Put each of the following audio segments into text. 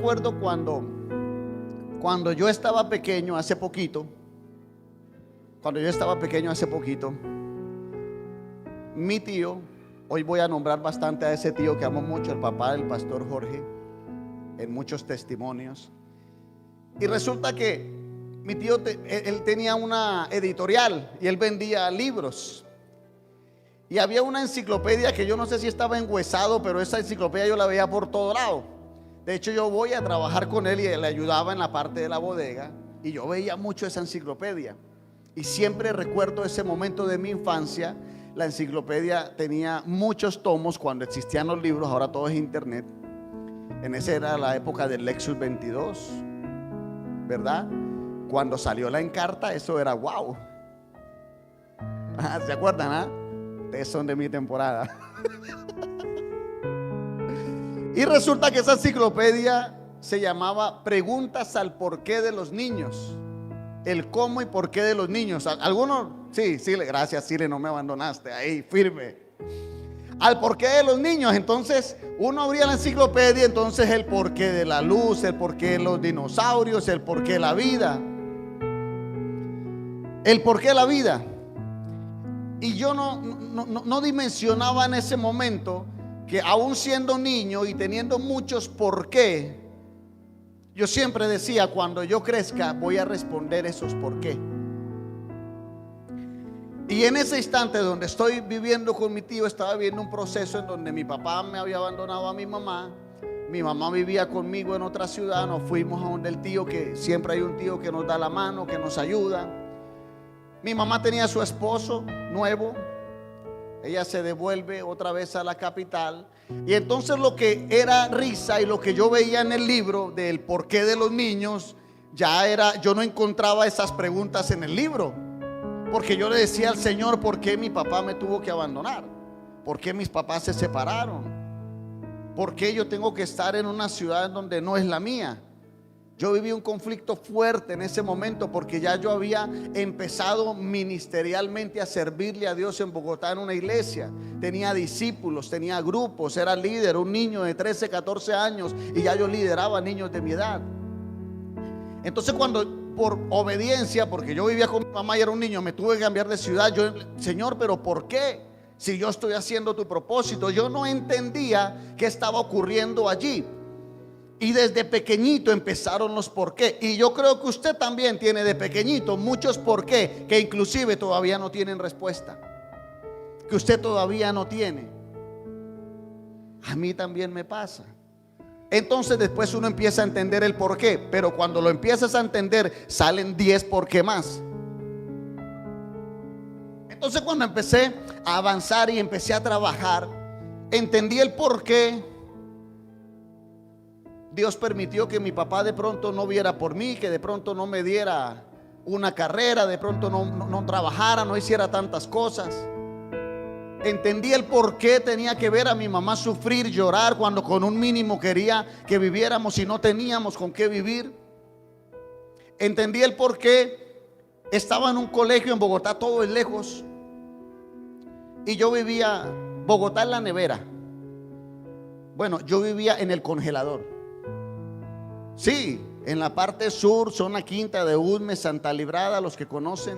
recuerdo cuando yo estaba pequeño hace poquito, mi tío, hoy voy a nombrar bastante a ese tío que amo mucho, el papá del pastor Jorge, en muchos testimonios. Y resulta que mi tío, él tenía una editorial y él vendía libros. Y había una enciclopedia que yo no sé si estaba enhuesado, pero esa enciclopedia yo la veía por todo lado. De hecho, yo voy a trabajar con él y le ayudaba en la parte de la bodega. Y yo veía mucho esa enciclopedia. Y siempre recuerdo ese momento de mi infancia. La enciclopedia tenía muchos tomos cuando existían los libros, ahora todo es internet. En esa era la época del Lexus 22, ¿verdad? Cuando salió la Encarta, eso era wow. ¿Se acuerdan? ¿Ah? Ustedes son de mi temporada. Y resulta que esa enciclopedia se llamaba Preguntas al porqué de los niños. El cómo y por qué de los niños. ¿Algunos? Sí, gracias, Sire, no me abandonaste ahí, firme. Al porqué de los niños. Entonces uno abría la enciclopedia, entonces el porqué de la luz, el porqué de los dinosaurios, el porqué de la vida. El porqué de la vida. Y yo no dimensionaba en ese momento que aún siendo niño y teniendo muchos por qué, yo siempre decía, cuando yo crezca voy a responder esos por qué. Y en ese instante donde estoy viviendo con mi tío, estaba viviendo un proceso en donde mi papá me había abandonado a mi mamá vivía conmigo en otra ciudad, nos fuimos a donde el tío, que siempre hay un tío que nos da la mano, que nos ayuda. Mi mamá tenía a su esposo nuevo, ella se devuelve otra vez a la capital. Y entonces lo que era risa y lo que yo veía en el libro del porqué de los niños, yo no encontraba esas preguntas en el libro. Porque yo le decía al Señor, ¿por qué mi papá me tuvo que abandonar? ¿Por qué mis papás se separaron? ¿Por qué yo tengo que estar en una ciudad donde no es la mía? Yo viví un conflicto fuerte en ese momento porque ya yo había empezado ministerialmente a servirle a Dios en Bogotá en una iglesia. Tenía discípulos, tenía grupos, era líder, un niño de 13, 14 años y ya yo lideraba niños de mi edad. Entonces cuando por obediencia, porque yo vivía con mi mamá y era un niño, me tuve que cambiar de ciudad, Señor, ¿pero por qué? Si yo estoy haciendo tu propósito. Yo no entendía qué estaba ocurriendo allí. Y desde pequeñito empezaron los por qué. Y yo creo que usted también tiene de pequeñito muchos por qué, que inclusive todavía no tienen respuesta, que usted todavía no tiene. A mí también me pasa. Entonces después uno empieza a entender el por qué, pero cuando lo empiezas a entender salen 10 por qué más. Entonces cuando empecé a avanzar y empecé a trabajar, entendí el por qué Dios permitió que mi papá de pronto no viera por mí, que de pronto no me diera una carrera, de pronto no trabajara, no hiciera tantas cosas. Entendí el por qué tenía que ver a mi mamá sufrir, llorar, cuando con un mínimo quería que viviéramos y no teníamos con qué vivir. Entendí el por qué estaba en un colegio en Bogotá, todo es lejos, y yo vivía, Bogotá en la nevera. Bueno, yo vivía en el congelador. Sí, en la parte sur, zona Quinta de Usme, Santa Librada, los que conocen.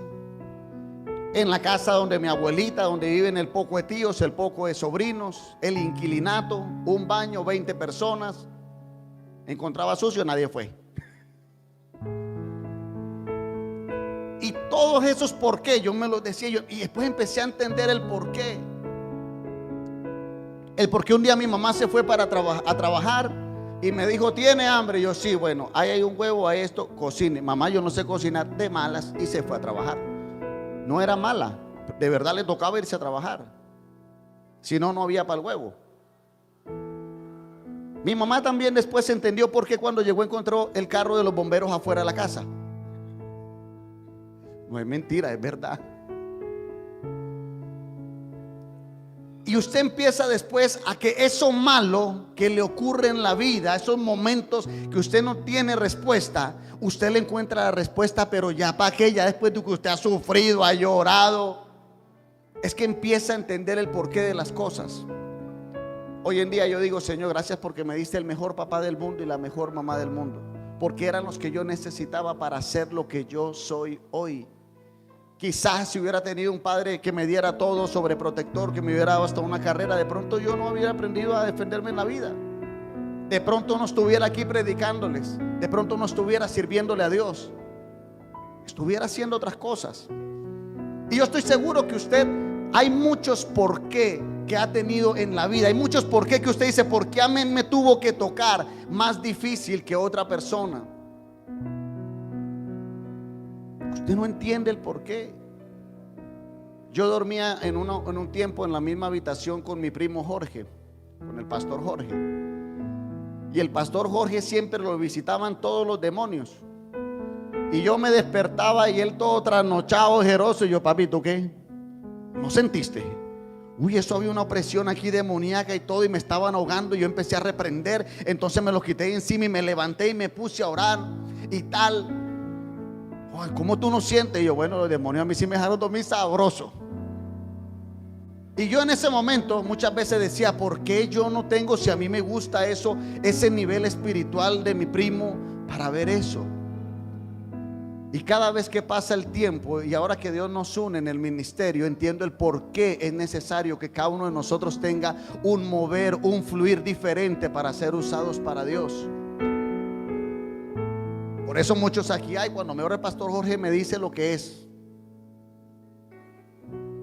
En la casa donde mi abuelita, donde viven el poco de tíos, el poco de sobrinos, el inquilinato, un baño, 20 personas. Encontraba sucio, nadie fue. Y todos esos por qué, yo me los decía yo, y después empecé a entender el por qué. El por qué un día mi mamá se fue a trabajar y me dijo, ¿tiene hambre? Y yo, sí, bueno, ahí hay un huevo, hay esto, cocine. Mamá, yo no sé cocinar, de malas, y se fue a trabajar. No era mala, de verdad le tocaba irse a trabajar. Si no, no había para el huevo. Mi mamá también después entendió por qué cuando llegó encontró el carro de los bomberos afuera de la casa. No es mentira, es verdad. Y usted empieza después a que eso malo que le ocurre en la vida, esos momentos que usted no tiene respuesta, usted le encuentra la respuesta, pero ya para qué, ya después de que usted ha sufrido, ha llorado, es que empieza a entender el porqué de las cosas. Hoy en día yo digo, Señor, gracias porque me diste el mejor papá del mundo y la mejor mamá del mundo, porque eran los que yo necesitaba para ser lo que yo soy hoy. Quizás si hubiera tenido un padre que me diera todo, sobreprotector, que me hubiera dado hasta una carrera, de pronto yo no hubiera aprendido a defenderme en la vida. De pronto no estuviera aquí predicándoles, de pronto no estuviera sirviéndole a Dios, estuviera haciendo otras cosas. Y yo estoy seguro que usted, hay muchos por qué que ha tenido en la vida, hay muchos por qué que usted dice, ¿por qué a mí me tuvo que tocar más difícil que otra persona? Usted no entiende el por qué. Yo dormía en un tiempo en la misma habitación con mi primo Jorge, con el pastor Jorge. Y el pastor Jorge siempre lo visitaban todos los demonios. Y yo me despertaba y él todo trasnochado, ojeroso. Y yo, papi, ¿tú qué? ¿No sentiste? Uy, eso había una opresión aquí demoníaca y todo, y me estaban ahogando. Y yo empecé a reprender. Entonces me lo quité de encima y me levanté y me puse a orar y tal. Ay, ¿cómo tú no sientes? Y yo, bueno, los demonios a mí sí me dejaron dormir sabroso. Y yo en ese momento muchas veces decía, ¿por qué yo no tengo, si a mí me gusta eso, ese nivel espiritual de mi primo para ver eso? Y cada vez que pasa el tiempo y ahora que Dios nos une en el ministerio, entiendo el por qué es necesario que cada uno de nosotros tenga un mover, un fluir diferente para ser usados para Dios. Por eso muchos aquí hay, cuando me ora el pastor Jorge me dice lo que es.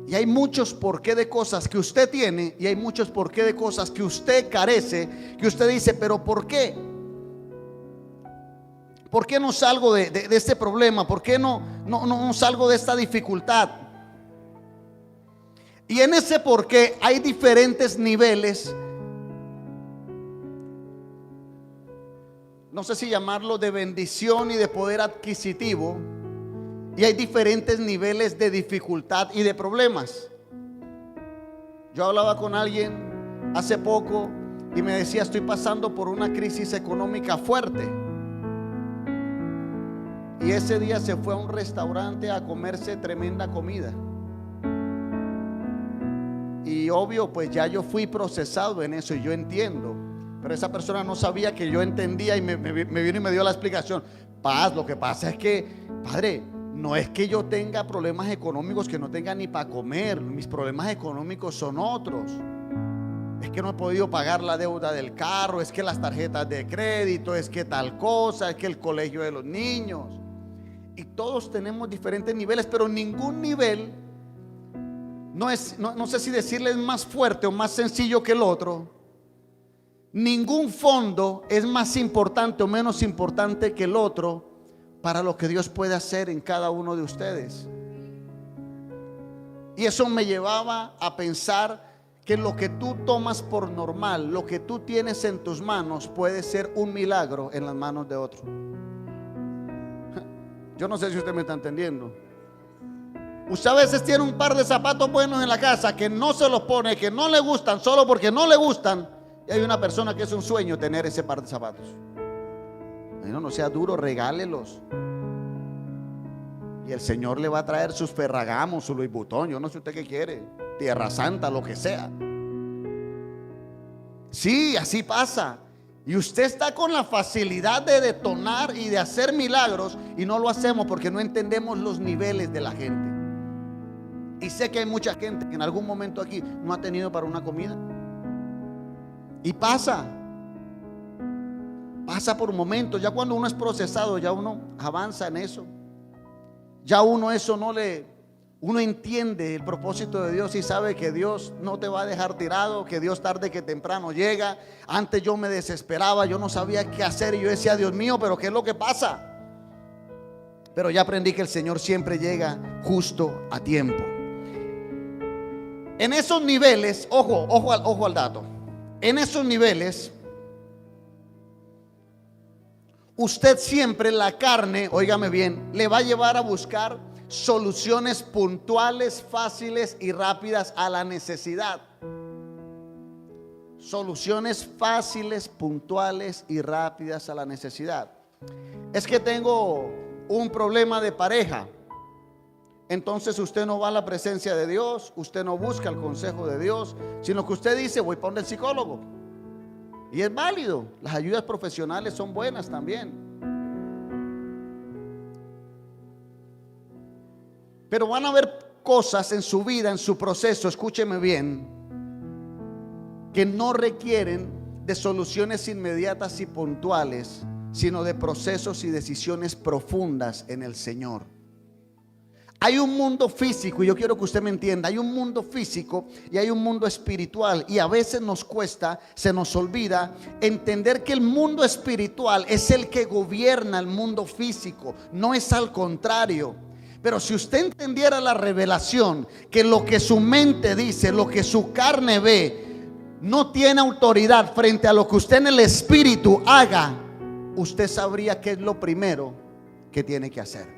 Y hay muchos por qué de cosas que usted tiene, y hay muchos por qué de cosas que usted carece, que usted dice, pero ¿por qué? ¿Por qué no salgo de este problema? ¿Por qué no salgo de esta dificultad? Y en ese por qué hay diferentes niveles, no sé si llamarlo de bendición y de poder adquisitivo. Y hay diferentes niveles de dificultad y de problemas. Yo hablaba con alguien hace poco y me decía, estoy pasando por una crisis económica fuerte. Y ese día se fue a un restaurante a comerse tremenda comida. Y obvio, pues ya yo fui procesado en eso y yo entiendo. Pero esa persona no sabía que yo entendía y me vino y me dio la explicación. Paz, lo que pasa es que, padre, no es que yo tenga problemas económicos que no tenga ni para comer. Mis problemas económicos son otros. Es que no he podido pagar la deuda del carro, es que las tarjetas de crédito, es que tal cosa, es que el colegio de los niños. Y todos tenemos diferentes niveles, pero ningún nivel, no sé si decirle es más fuerte o más sencillo que el otro. Ningún fondo es más importante o menos importante que el otro para lo que Dios puede hacer en cada uno de ustedes. Y eso me llevaba a pensar que lo que tú tomas por normal, lo que tú tienes en tus manos, puede ser un milagro en las manos de otro. Yo no sé si usted me está entendiendo. Usted a veces tiene un par de zapatos buenos en la casa que no se los pone, que no le gustan, solo porque no le gustan. Y hay una persona que es un sueño tener ese par de zapatos. No sea duro, regálelos. Y el Señor le va a traer sus Ferragamos, su Louis Vuitton, yo no sé usted qué quiere, Tierra Santa, lo que sea. Sí, así pasa. Y usted está con la facilidad de detonar y de hacer milagros, y no lo hacemos porque no entendemos los niveles de la gente. Y sé que hay mucha gente que en algún momento aquí no ha tenido para una comida. Y pasa por momentos. Ya cuando uno es procesado, ya uno avanza en eso. Ya uno uno entiende el propósito de Dios y sabe que Dios no te va a dejar tirado, que Dios tarde que temprano llega. Antes yo me desesperaba, yo no sabía qué hacer y yo decía, Dios mío, pero ¿qué es lo que pasa? Pero ya aprendí que el Señor siempre llega justo a tiempo. En esos niveles, ojo al dato. En esos niveles, usted siempre, la carne, óigame bien, le va a llevar a buscar soluciones puntuales, fáciles y rápidas a la necesidad. Soluciones fáciles, puntuales y rápidas a la necesidad. Es que tengo un problema de pareja. entonces usted no va a la presencia de Dios, usted no busca el consejo de Dios, sino que usted dice, voy para el psicólogo. Y es válido, las ayudas profesionales son buenas también. Pero van a haber cosas en su vida, en su proceso, escúcheme bien, que no requieren de soluciones inmediatas y puntuales, sino de procesos y decisiones profundas en el Señor. Hay un mundo físico, y yo quiero que usted me entienda, hay un mundo físico y hay un mundo espiritual, y a veces nos cuesta, se nos olvida entender que el mundo espiritual es el que gobierna el mundo físico, no es al contrario. Pero si usted entendiera la revelación, que lo que su mente dice, lo que su carne ve, no tiene autoridad frente a lo que usted en el espíritu haga, usted sabría qué es lo primero que tiene que hacer.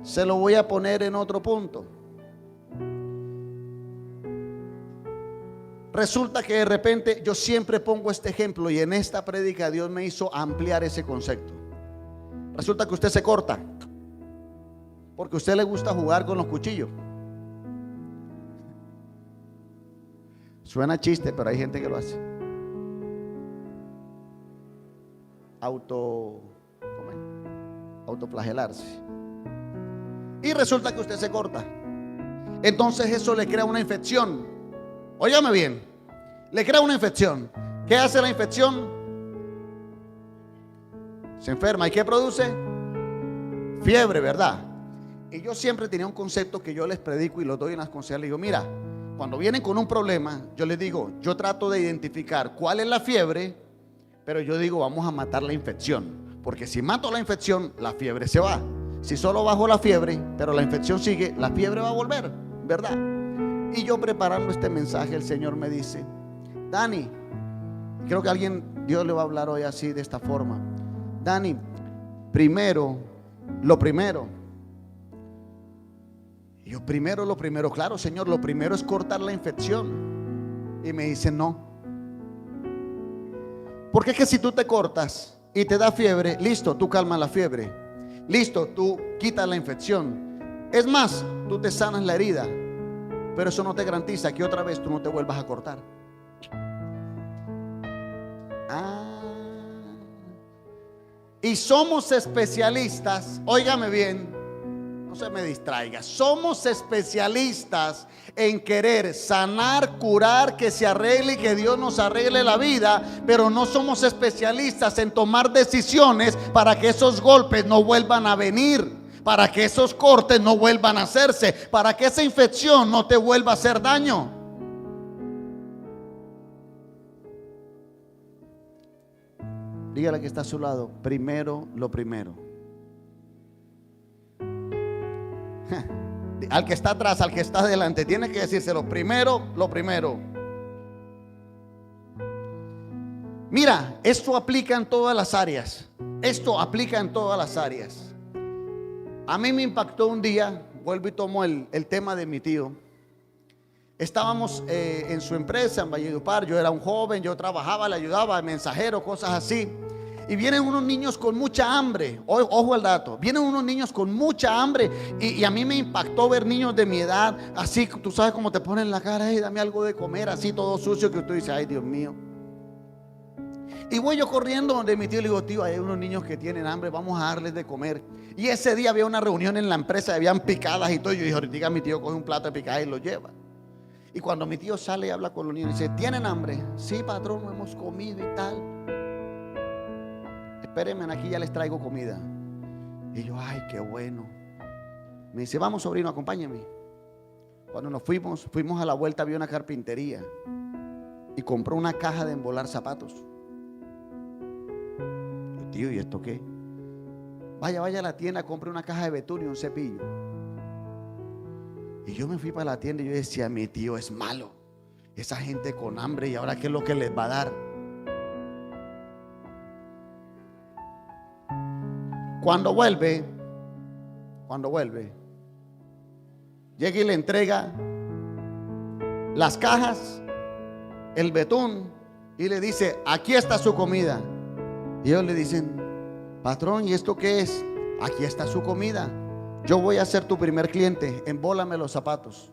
Se lo voy a poner en otro punto. Resulta que de repente yo siempre pongo este ejemplo, y en esta prédica Dios me hizo ampliar ese concepto. Resulta que usted se corta porque a usted le gusta jugar con los cuchillos. Suena chiste, pero hay gente que lo hace. Autoflagelarse. Y resulta que usted se corta. Entonces eso le crea una infección. Óigame bien, le crea una infección. ¿Qué hace la infección? Se enferma. ¿Y qué produce? Fiebre, ¿verdad? Y yo siempre tenía un concepto que yo les predico y lo doy en las consejerías. Les digo, mira, cuando vienen con un problema, yo les digo, yo trato de identificar cuál es la fiebre, pero yo digo, vamos a matar la infección, porque si mato la infección, la fiebre se va. Si solo bajo la fiebre, pero la infección sigue, la fiebre va a volver, ¿verdad? Y yo preparando este mensaje, el Señor me dice, Dani, creo que Dios le va a hablar hoy así, de esta forma. Dani, lo primero. Y yo, lo primero, claro, Señor, lo primero es cortar la infección. Y me dice, no. Porque es que si tú te cortas y te da fiebre, listo, tú calmas la fiebre. Listo, tú quitas la infección. Es más, tú te sanas la herida. Pero eso no te garantiza que otra vez tú no te vuelvas a cortar. Y somos especialistas, óigame bien, no se me distraiga, somos especialistas en querer sanar, curar, que se arregle y que Dios nos arregle la vida, pero no somos especialistas en tomar decisiones para que esos golpes no vuelvan a venir, para que esos cortes no vuelvan a hacerse, para que esa infección no te vuelva a hacer daño. Dígale que está a su lado, primero lo primero. Al que está atrás, al que está adelante, tiene que decírselo, primero lo primero. Mira, esto aplica en todas las áreas. Esto aplica en todas las áreas. A mí me impactó un día, vuelvo y tomo el tema de mi tío. Estábamos en su empresa en Valledupar. Yo era un joven, yo trabajaba, le ayudaba, mensajero, cosas así. Y vienen unos niños con mucha hambre. Ojo al dato, vienen unos niños con mucha hambre. Y a mí me impactó ver niños de mi edad, así, tú sabes cómo te ponen la cara, hey, dame algo de comer, así todo sucio, que usted dice, ay Dios mío. Y voy yo corriendo donde mi tío, le digo, tío, hay unos niños que tienen hambre, vamos a darles de comer. Y ese día había una reunión en la empresa, habían picadas y todo. Y yo dije, ahorita mi tío coge un plato de picadas y lo lleva. Y cuando mi tío sale y habla con los niños, dice, ¿tienen hambre? Sí, patrón, no hemos comido y tal. Espérenme, aquí ya les traigo comida. Y yo, ay, qué bueno. Me dice, vamos sobrino, acompáñame. Cuando nos fuimos a la vuelta, había una carpintería y compró una caja de embolar zapatos. Yo, tío, ¿y esto qué? Vaya a la tienda, compre una caja de betún y un cepillo. Y yo me fui para la tienda y yo decía, mi tío es malo. Esa gente con hambre, ¿y ahora qué es lo que les va a dar? Cuando vuelve, llega y le entrega las cajas, el betún, y le dice, aquí está su comida. Y ellos le dicen, patrón, ¿y esto qué es? aquí está su comida. Yo voy a ser tu primer cliente, embólame los zapatos.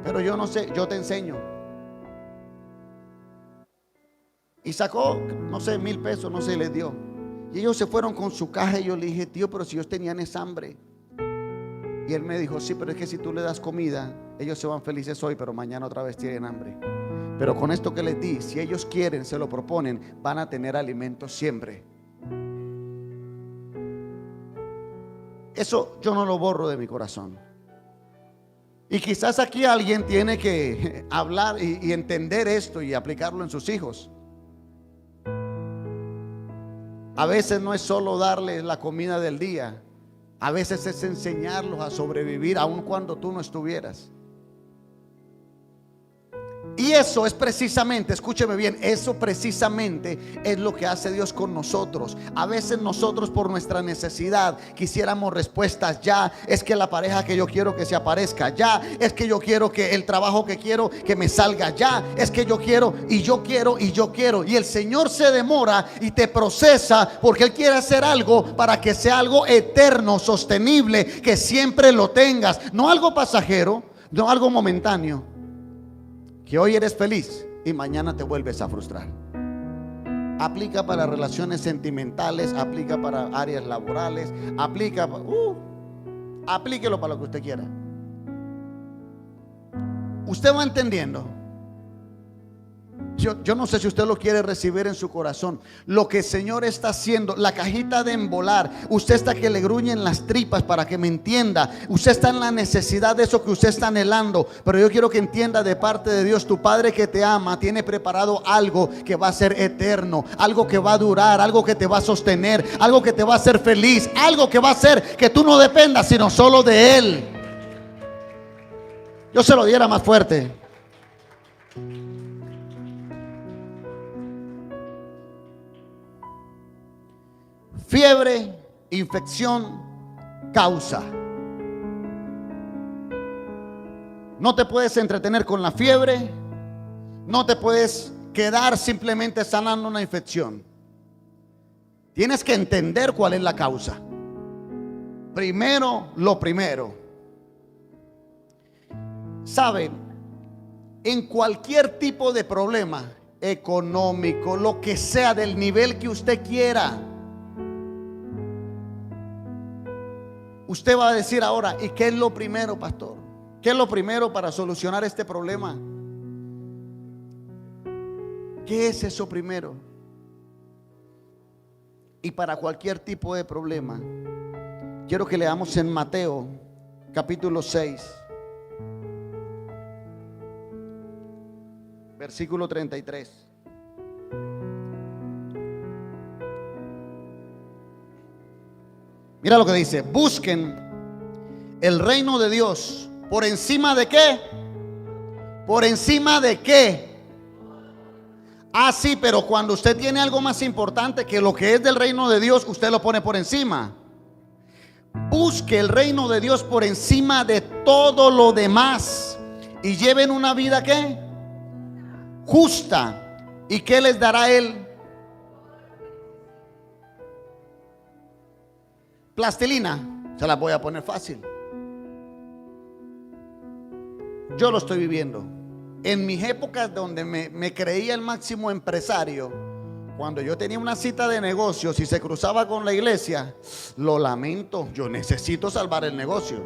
Pero yo no sé, yo te enseño. Y sacó, no sé, 1,000 pesos, no sé, les dio. Y ellos se fueron con su caja y yo le dije, tío, pero si ellos tenían esa hambre. Y él me dijo, sí, pero es que si tú le das comida, ellos se van felices hoy, pero mañana otra vez tienen hambre. Pero con esto que les di, si ellos quieren, se lo proponen, van a tener alimento siempre. Eso yo no lo borro de mi corazón. Y quizás aquí alguien tiene que hablar y entender esto y aplicarlo en sus hijos. A veces no es solo darles la comida del día, a veces es enseñarlos a sobrevivir aun cuando tú no estuvieras. Y eso es precisamente, escúcheme bien, eso precisamente es lo que hace Dios con nosotros. A veces nosotros por nuestra necesidad quisiéramos respuestas ya. Es que la pareja que yo quiero que se aparezca ya. Es que yo quiero que el trabajo que quiero que me salga ya. Es que yo quiero y yo quiero y yo quiero. Y el Señor se demora y te procesa porque Él quiere hacer algo para que sea algo eterno, sostenible, que siempre lo tengas. No algo pasajero, no algo momentáneo. Que hoy eres feliz y mañana te vuelves a frustrar. Aplica para relaciones sentimentales, aplica para áreas laborales, aplíquelo para lo que usted quiera. Usted va entendiendo. Yo no sé si usted lo quiere recibir en su corazón. Lo que el Señor está haciendo, la cajita de embolar. Usted está que le gruñen las tripas para que me entienda. Usted está en la necesidad de eso que usted está anhelando. Pero yo quiero que entienda de parte de Dios, tu Padre que te ama tiene preparado algo que va a ser eterno, algo que va a durar, algo que te va a sostener, algo que te va a hacer feliz, algo que va a hacer que tú no dependas sino solo de Él. Yo se lo diera más fuerte. Fiebre, infección, causa. No te puedes entretener con la fiebre. No te puedes quedar simplemente sanando una infección. Tienes que entender cuál es la causa. Primero, lo primero. Saben, en cualquier tipo de problema económico, lo que sea, del nivel que usted quiera, usted va a decir ahora, ¿y qué es lo primero, pastor? ¿Qué es lo primero para solucionar este problema? ¿Qué es eso primero? Y para cualquier tipo de problema, quiero que leamos en Mateo capítulo 6, versículo 33. Mira lo que dice: busquen el reino de Dios. ¿Por encima de qué? ¿Por encima de qué? Ah, sí, pero cuando usted tiene algo más importante que lo que es del reino de Dios, usted lo pone por encima. Busque el reino de Dios por encima de todo lo demás y lleven una vida ¿qué? Justa. ¿Y qué les dará Él? Plastilina, se la voy a poner fácil. Yo lo estoy viviendo. En mis épocas donde me creía el máximo empresario, cuando yo tenía una cita de negocios y se cruzaba con la iglesia, lo lamento, yo necesito salvar el negocio.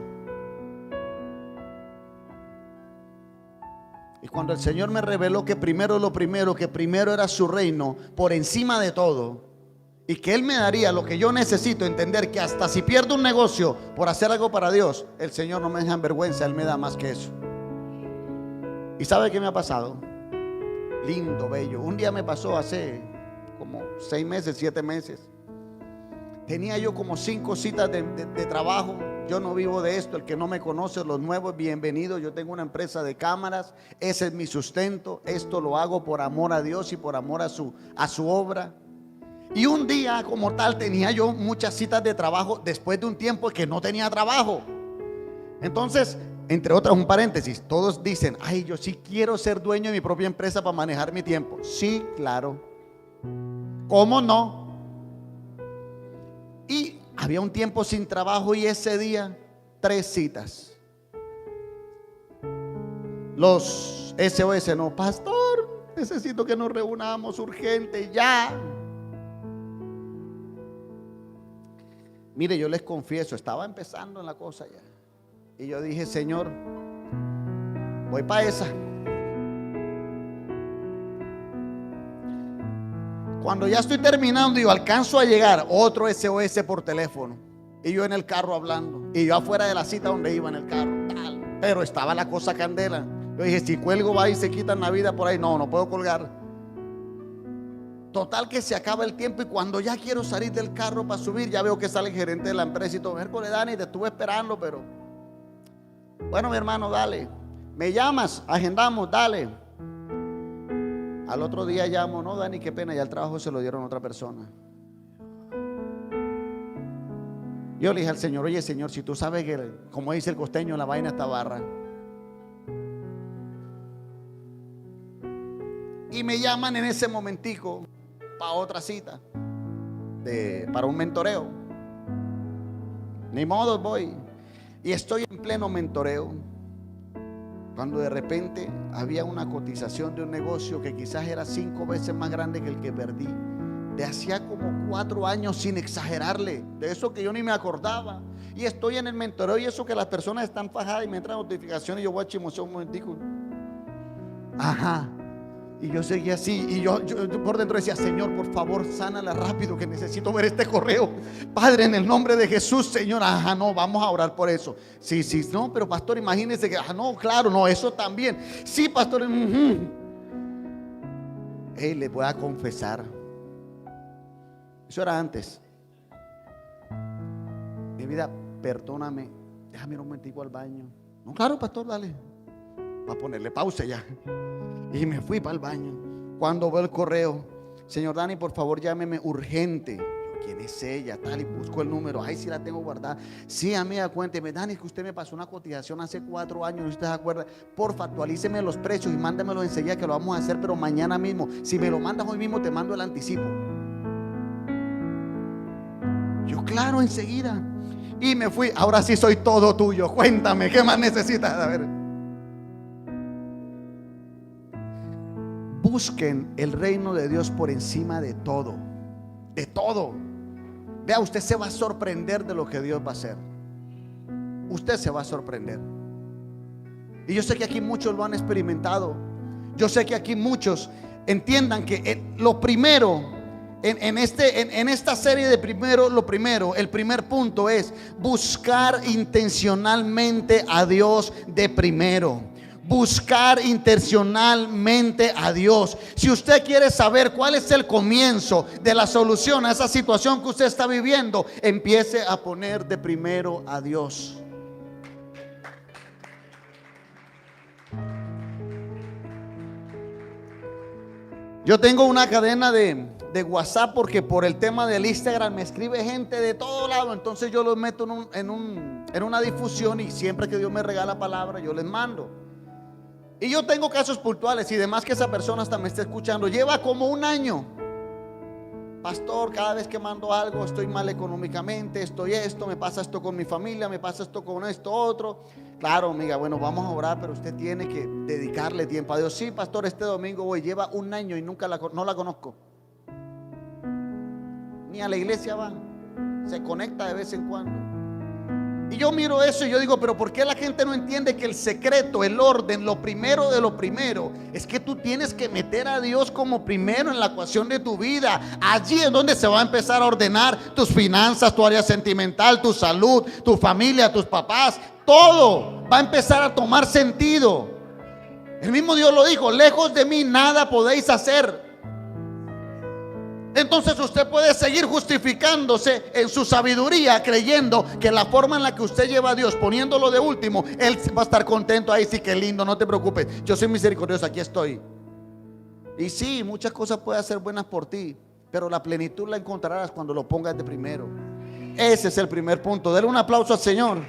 Y cuando el Señor me reveló que primero lo primero, que primero era su reino por encima de todo, y que Él me daría lo que yo necesito, entender que hasta si pierdo un negocio por hacer algo para Dios, el Señor no me deja en vergüenza, Él me da más que eso. ¿Y sabe qué me ha pasado? Lindo, bello. Un día me pasó hace como 6 meses, 7 meses. Tenía yo como 5 citas de trabajo. Yo no vivo de esto. El que no me conoce, los nuevos, bienvenidos. Yo tengo una empresa de cámaras. Ese es mi sustento. Esto lo hago por amor a Dios y por amor a su obra. Y un día como tal tenía yo muchas citas de trabajo después de un tiempo que no tenía trabajo. Entonces, entre otras, un paréntesis, todos dicen: ay, yo sí quiero ser dueño de mi propia empresa para manejar mi tiempo. Sí, claro. ¿Cómo no? Y había un tiempo sin trabajo y ese día 3 citas. Los SOS, no, pastor, necesito que nos reunamos urgente ya. Mire, yo les confieso, estaba empezando en la cosa ya. Y yo dije, Señor, voy para esa. Cuando ya estoy terminando y yo alcanzo a llegar, otro SOS por teléfono. Y yo en el carro hablando. Y yo afuera de la cita donde iba en el carro. Tal. Pero estaba la cosa candela. Yo dije, si cuelgo va y se quitan la vida por ahí. No, no puedo colgar. Total que se acaba el tiempo y cuando ya quiero salir del carro para subir, ya veo que sale el gerente de la empresa y todo. Miércoles, Dani, te estuve esperando, pero bueno, mi hermano, dale. Me llamas, agendamos, dale. Al otro día llamo, no, Dani, qué pena, ya el trabajo se lo dieron a otra persona. Yo le dije al Señor, oye, Señor, si tú sabes que, como dice el costeño, la vaina está barra. Y me llaman en ese momentico para otra cita, para un mentoreo. Ni modo, voy. Y estoy en pleno mentoreo, cuando de repente había una cotización de un negocio que quizás era 5 veces más grande que el que perdí. De hacía como 4 años, sin exagerarle, de eso que yo ni me acordaba. Y estoy en el mentoreo y eso que las personas están fajadas y me entran notificaciones y yo voy a chismosear un momentico. Ajá. Y yo seguía así y yo por dentro decía, Señor, por favor, sánala rápido que necesito ver este correo. Padre, en el nombre de Jesús, Señor. Ajá, no, vamos a orar por eso. Sí, no, pero pastor, imagínese que, no, claro, no, eso también. Sí, pastor. Le voy a confesar. Eso era antes. Mi vida, perdóname, déjame ir un momentico al baño. No, claro, pastor, dale. Va a ponerle pausa ya. Y me fui para el baño. Cuando veo el correo, señor Dani, por favor llámeme urgente. ¿Quién es ella? Tal, y busco el número. Ay, sí la tengo guardada. Sí, amiga, cuénteme, Dani, que usted me pasó una cotización hace 4 años. ¿Usted se acuerda? Porfa, actualíceme los precios y mándemelo enseguida que lo vamos a hacer, pero mañana mismo. Si me lo mandas hoy mismo, te mando el anticipo. Yo, claro, enseguida. Y me fui. Ahora sí soy todo tuyo. Cuéntame, ¿qué más necesitas? A ver. Busquen el reino de Dios por encima de todo. De todo. Vea, usted se va a sorprender de lo que Dios va a hacer. Usted se va a sorprender. Y yo sé que aquí muchos lo han experimentado. Yo sé que aquí muchos entiendan que lo primero en esta serie de el primer punto es buscar intencionalmente a Dios de primero. Buscar intencionalmente a Dios. Si usted quiere saber cuál es el comienzo de la solución a esa situación que usted está viviendo, empiece a poner de primero a Dios. Yo tengo una cadena de WhatsApp porque por el tema del Instagram me escribe gente de todo lado. Entonces yo los meto en una difusión y siempre que Dios me regala palabra yo les mando. Y yo tengo casos puntuales y demás que esa persona hasta me está escuchando. Lleva como 1 año. Pastor, cada vez que mando algo estoy mal económicamente, estoy esto, me pasa esto con mi familia, me pasa esto con esto otro. Claro, amiga, bueno, vamos a orar, pero usted tiene que dedicarle tiempo a Dios. Sí, pastor, este domingo voy, lleva 1 año y no la conozco. Ni a la iglesia va, se conecta de vez en cuando. Y yo miro eso y yo digo, pero ¿por qué la gente no entiende que el secreto, el orden, lo primero de lo primero es que tú tienes que meter a Dios como primero en la ecuación de tu vida? Allí es donde se va a empezar a ordenar tus finanzas, tu área sentimental, tu salud, tu familia, tus papás. Todo va a empezar a tomar sentido. El mismo Dios lo dijo, lejos de mí nada podéis hacer. Entonces usted puede seguir justificándose en su sabiduría, creyendo que la forma en la que usted lleva a Dios, poniéndolo de último, Él va a estar contento. Ahí sí, que lindo, no te preocupes, yo soy misericordioso, aquí estoy. Y sí, muchas cosas puede hacer buenas por ti, pero la plenitud la encontrarás cuando lo pongas de primero. Ese es el primer punto. Denle un aplauso al Señor.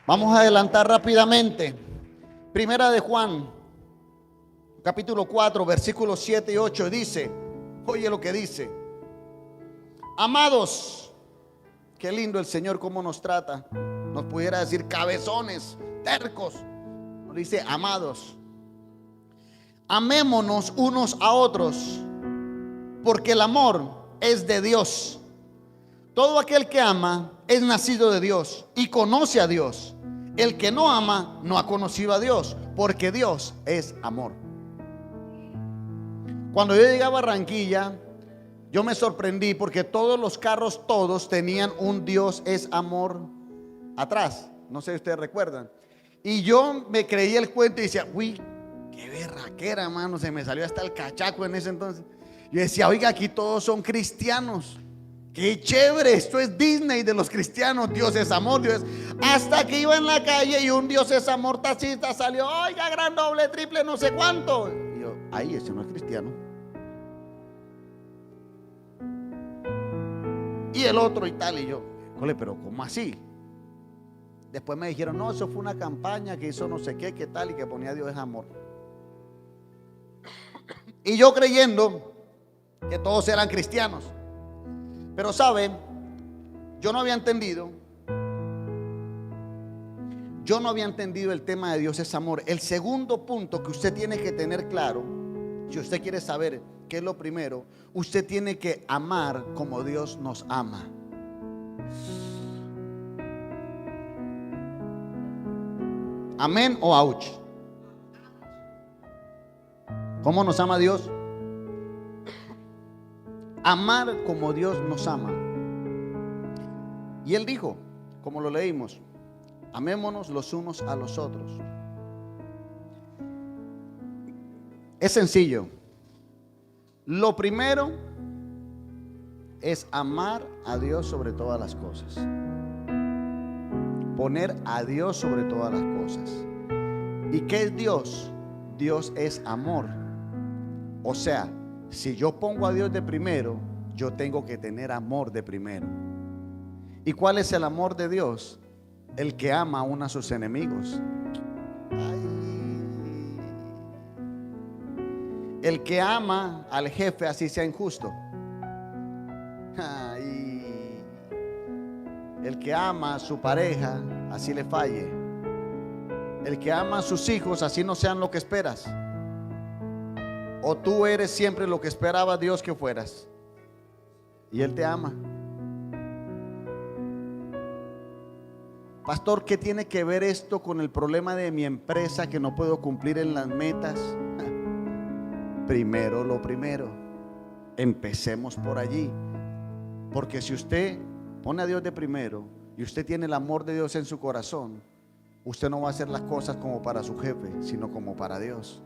Vamos a adelantar rápidamente. Primera de Juan, capítulo 4, versículos 7 y 8 dice, oye lo que dice: Amados, qué lindo el Señor cómo nos trata. Nos pudiera decir cabezones, tercos. Nos dice amados. Amémonos unos a otros, porque el amor es de Dios. Todo aquel que ama es nacido de Dios y conoce a Dios. El que no ama no ha conocido a Dios, porque Dios es amor. Cuando yo llegué a Barranquilla, yo me sorprendí porque todos los carros, todos tenían un Dios es amor atrás. No sé si ustedes recuerdan. Y yo me creí el cuento y decía, uy, qué berraquera, hermano, se me salió hasta el cachaco en ese entonces. Yo decía, oiga, aquí todos son cristianos. Qué chévere, esto es Disney de los cristianos. Dios es amor, Dios es... Hasta que iba en la calle y un Dios es amor taxista salió, oiga, gran, doble, triple, no sé cuánto. Y yo, ay, ese no es cristiano. Y el otro y tal, y yo, cole, pero ¿cómo así? Después me dijeron, no, eso fue una campaña que hizo no sé qué, qué tal, y que ponía Dios es amor. Y yo creyendo que todos eran cristianos. Pero saben, yo no había entendido el tema de Dios es amor. El segundo punto que usted tiene que tener claro, si usted quiere saber qué es lo primero, usted tiene que amar como Dios nos ama. Amén o ouch. ¿Cómo nos ama Dios? Amar como Dios nos ama. Y Él dijo, como lo leímos, amémonos los unos a los otros. Es sencillo. Lo primero es amar a Dios sobre todas las cosas. Poner a Dios sobre todas las cosas. ¿Y qué es Dios? Dios es amor. O sea, si yo pongo a Dios de primero, yo tengo que tener amor de primero. ¿Y cuál es el amor de Dios? El que ama aún a sus enemigos. Ay. El que ama al jefe así sea injusto. Ay. El que ama a su pareja así le falle. El que ama a sus hijos así no sean lo que esperas. O tú eres siempre lo que esperaba Dios que fueras. Y Él te ama. Pastor, ¿qué tiene que ver esto con el problema de mi empresa que no puedo cumplir en las metas? Primero lo primero. Empecemos por allí. Porque si usted pone a Dios de primero y usted tiene el amor de Dios en su corazón, usted no va a hacer las cosas como para su jefe, sino como para Dios.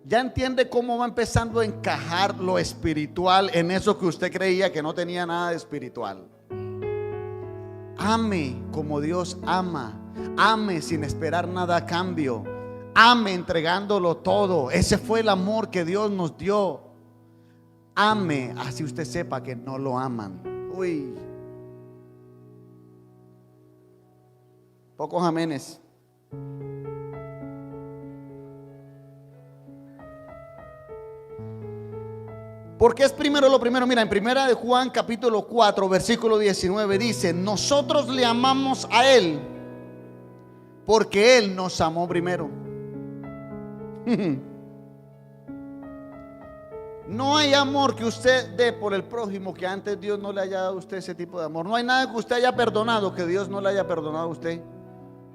Ya entiende cómo va empezando a encajar lo espiritual en eso que usted creía que no tenía nada de espiritual. Ame como Dios ama. Ame sin esperar nada a cambio. Ame entregándolo todo. Ese fue el amor que Dios nos dio. Ame así usted sepa que no lo aman. Uy. Pocos amenes. Porque es primero lo primero. Mira, en primera de Juan capítulo 4 versículo 19 dice: nosotros le amamos a Él porque Él nos amó primero. No hay amor que usted dé por el prójimo que antes Dios no le haya dado a usted ese tipo de amor. No hay nada que usted haya perdonado que Dios no le haya perdonado a usted.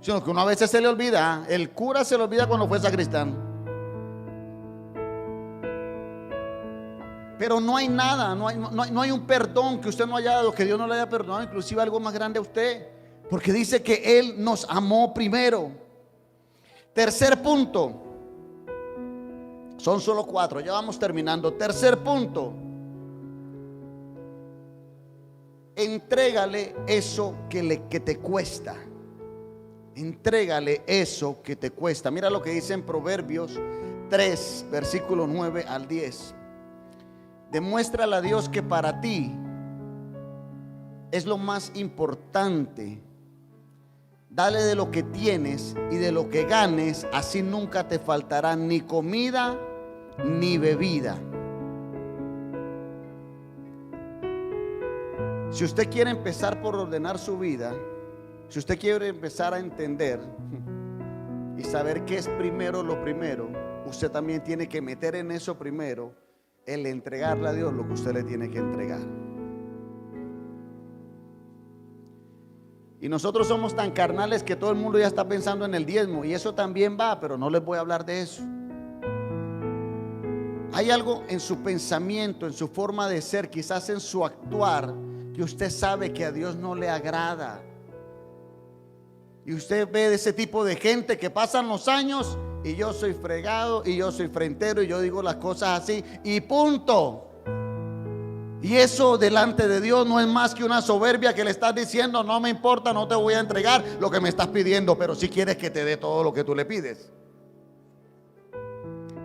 Sino que uno a veces se le olvida. El cura se le olvida cuando fue sacristán. Pero no hay nada, no hay un perdón que usted no haya dado, que Dios no le haya perdonado, inclusive algo más grande a usted. Porque dice que Él nos amó primero. Tercer punto. Son solo 4, ya vamos terminando. Tercer punto. Entrégale eso que te cuesta. Entrégale eso que te cuesta. Mira lo que dice en Proverbios 3, versículo 9 al 10. Demuéstrale a Dios que para ti es lo más importante. Dale de lo que tienes y de lo que ganes, así nunca te faltará ni comida ni bebida. Si usted quiere empezar por ordenar su vida, si usted quiere empezar a entender y saber qué es primero lo primero, usted también tiene que meter en eso primero el entregarle a Dios lo que usted le tiene que entregar. Y nosotros somos tan carnales que todo el mundo ya está pensando en el diezmo, y eso también va, pero no les voy a hablar de eso. Hay algo en su pensamiento, en su forma de ser, quizás en su actuar, que usted sabe que a Dios no le agrada. Y usted ve de ese tipo de gente que pasan los años y yo soy fregado y yo soy frentero y yo digo las cosas así y punto. Y eso delante de Dios no es más que una soberbia que le estás diciendo: no me importa, no te voy a entregar lo que me estás pidiendo, pero si quieres que te dé todo lo que tú le pides.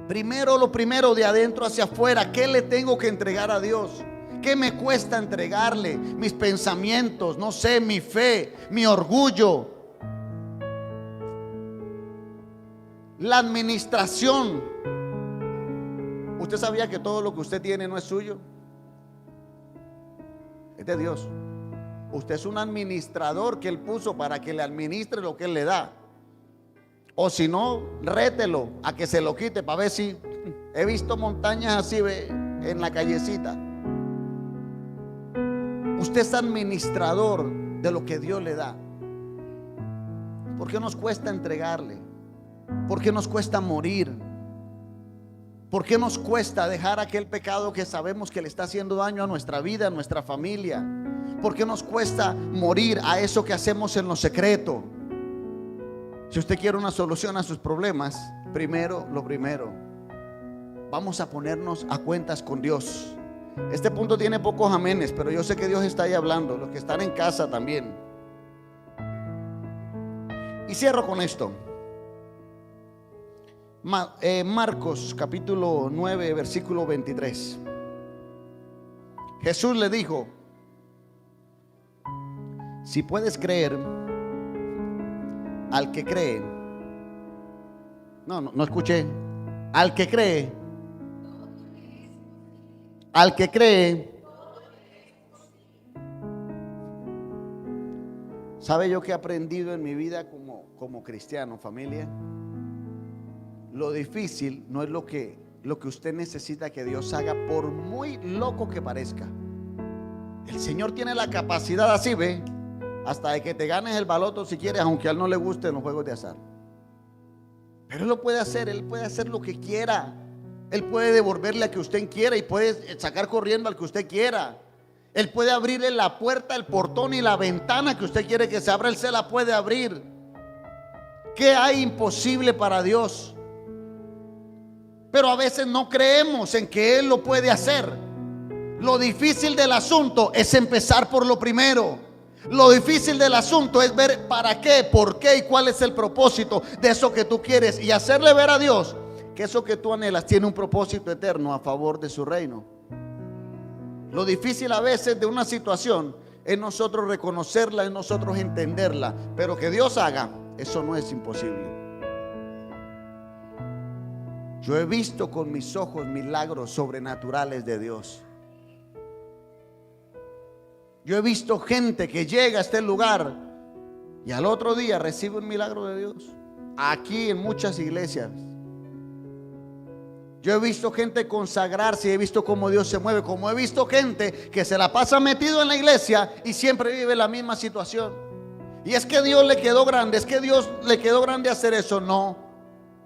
Primero lo primero, de adentro hacia afuera. ¿Qué le tengo que entregar a Dios? ¿Qué me cuesta entregarle? Mis pensamientos, no sé, mi fe, mi orgullo, la administración. ¿Usted sabía que todo lo que usted tiene no es suyo? Es de Dios. Usted es un administrador que Él puso para que le administre lo que Él le da. O si no, rételo a que se lo quite para ver si... He visto montañas así en la callecita. Usted es administrador de lo que Dios le da. ¿Por qué nos cuesta entregarle? ¿Por qué nos cuesta morir? ¿Por qué nos cuesta dejar aquel pecado que sabemos que le está haciendo daño a nuestra vida, a nuestra familia? ¿Por qué nos cuesta morir a eso que hacemos en lo secreto? Si usted quiere una solución a sus problemas, primero lo primero, vamos a ponernos a cuentas con Dios. Este punto tiene pocos amenes, pero yo sé que Dios está ahí hablando. Los que están en casa también. Y cierro con esto. Marcos capítulo 9 versículo 23. Jesús le dijo: si puedes creer, al que cree. No escuché. Al que cree. Al que cree. ¿Sabe yo qué he aprendido en mi vida como cristiano, familia? Lo difícil no es lo que usted necesita que Dios haga, por muy loco que parezca. El Señor tiene la capacidad, así ve, hasta de que te ganes el baloto si quieres, aunque a Él no le gusten los juegos de azar. Pero Él lo puede hacer, Él puede hacer lo que quiera. Él puede devolverle a que usted quiera y puede sacar corriendo al que usted quiera. Él puede abrirle la puerta, el portón y la ventana que usted quiere que se abra. Él se la puede abrir. ¿Qué hay imposible para Dios? Pero a veces no creemos en que Él lo puede hacer. Lo difícil del asunto es empezar por lo primero. Lo difícil del asunto es ver para qué, por qué y cuál es el propósito de eso que tú quieres, y hacerle ver a Dios que eso que tú anhelas tiene un propósito eterno a favor de su reino. Lo difícil a veces de una situación es nosotros reconocerla, es nosotros entenderla, pero que Dios haga, eso no es imposible. Yo he visto con mis ojos milagros sobrenaturales de Dios. Yo he visto gente que llega a este lugar y al otro día recibe un milagro de Dios. Aquí en muchas iglesias. Yo he visto gente consagrarse y he visto cómo Dios se mueve. Como he visto gente que se la pasa metido en la iglesia y siempre vive la misma situación. Y es que Dios le quedó grande, es que Dios le quedó grande hacer eso. No,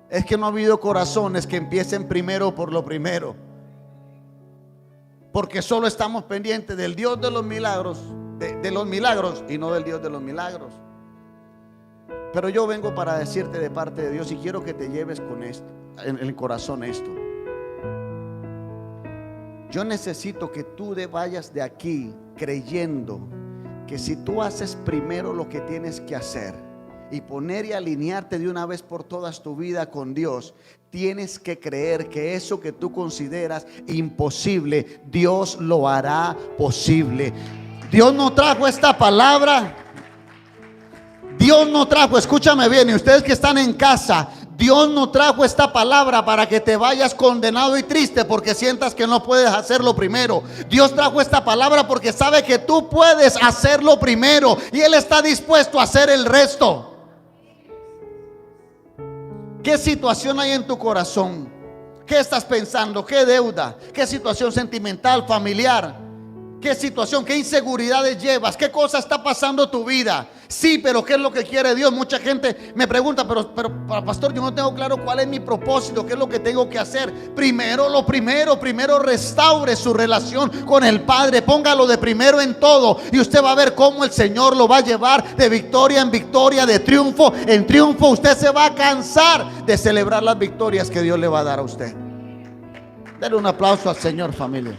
es que no ha habido corazones que empiecen primero por lo primero. Porque solo estamos pendientes del Dios de los milagros, de los milagros, y no del Dios de los milagros. Pero yo vengo para decirte de parte de Dios, y quiero que te lleves con esto, en el corazón esto. Yo necesito que tú vayas de aquí creyendo que si tú haces primero lo que tienes que hacer y poner y alinearte de una vez por todas tu vida con Dios, tienes que creer que eso que tú consideras imposible, Dios lo hará posible. Dios no trajo esta palabra. Dios no trajo, escúchame bien, y ustedes que están en casa, Dios no trajo esta palabra para que te vayas condenado y triste porque sientas que no puedes hacerlo primero. Dios trajo esta palabra porque sabe que tú puedes hacerlo primero y Él está dispuesto a hacer el resto. ¿Qué situación hay en tu corazón? ¿Qué estás pensando? ¿Qué deuda? ¿Qué situación sentimental, familiar? ¿Qué situación, qué inseguridades llevas? ¿Qué cosa está pasando en tu vida? Sí, pero ¿qué es lo que quiere Dios? Mucha gente me pregunta, pero pastor, yo no tengo claro cuál es mi propósito, qué es lo que tengo que hacer. Primero restaure su relación con el Padre, póngalo de primero en todo y usted va a ver cómo el Señor lo va a llevar de victoria en victoria, de triunfo en triunfo. Usted se va a cansar de celebrar las victorias que Dios le va a dar a usted. Dale un aplauso al Señor, familia.